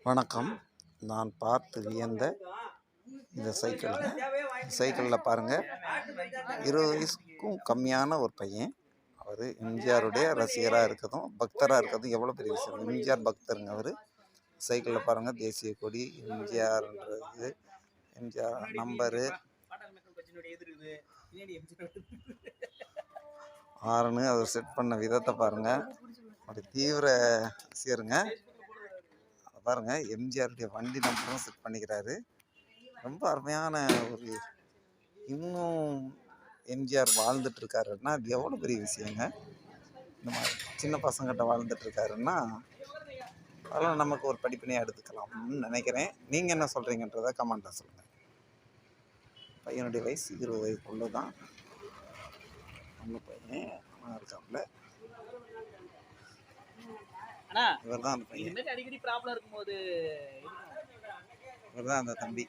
வணக்கம். நான் பார்த்து வியந்த இந்த சைக்கிளில் பாருங்கள், 20 வயசுக்கும் கம்மியான ஒரு பையன். அவர் எம்ஜிஆருடைய ரசிகராக இருக்கதும் பக்தராக இருக்கதும் எவ்வளோ பெரிய விஷயம். எம்ஜிஆர் பக்தருங்க அவர். சைக்கிளில் பாருங்கள், தேசிய கொடி, எம்ஜிஆர்ன்றது, எம்ஜிஆர் நம்பரு, ஆறுன்னு அவர் செட் பண்ண விதத்தை பாருங்கள். ஒரு தீவிர ரசிகருங்க. பாருங்கள், எம்ஜிஆருடைய வண்டி நம்பரும் செட் பண்ணிக்கிறாரு. ரொம்ப அருமையான ஒரு, இன்னும் எம்ஜிஆர் வாழ்ந்துட்டுருக்காருன்னா அது எவ்வளோ பெரிய விஷயங்க. இந்த மாதிரி சின்ன பசங்கிட்ட வாழ்ந்துட்டுருக்காருன்னா அதெல்லாம் நமக்கு ஒரு படிப்பினையாக எடுத்துக்கலாம்னு நினைக்கிறேன். நீங்கள் என்ன சொல்கிறீங்கன்றதை கமெண்ட்டில் சொல்லுங்கள். பையனுடைய வயசு 20 வயதுக்குள்ளே தான். நம்ம பையன் இருக்காப்புல. இவர் தான் அந்த பையன், அடிக்கடி ப்ராப்ளம் இருக்கும்போது இவர் தான் அந்த தம்பி.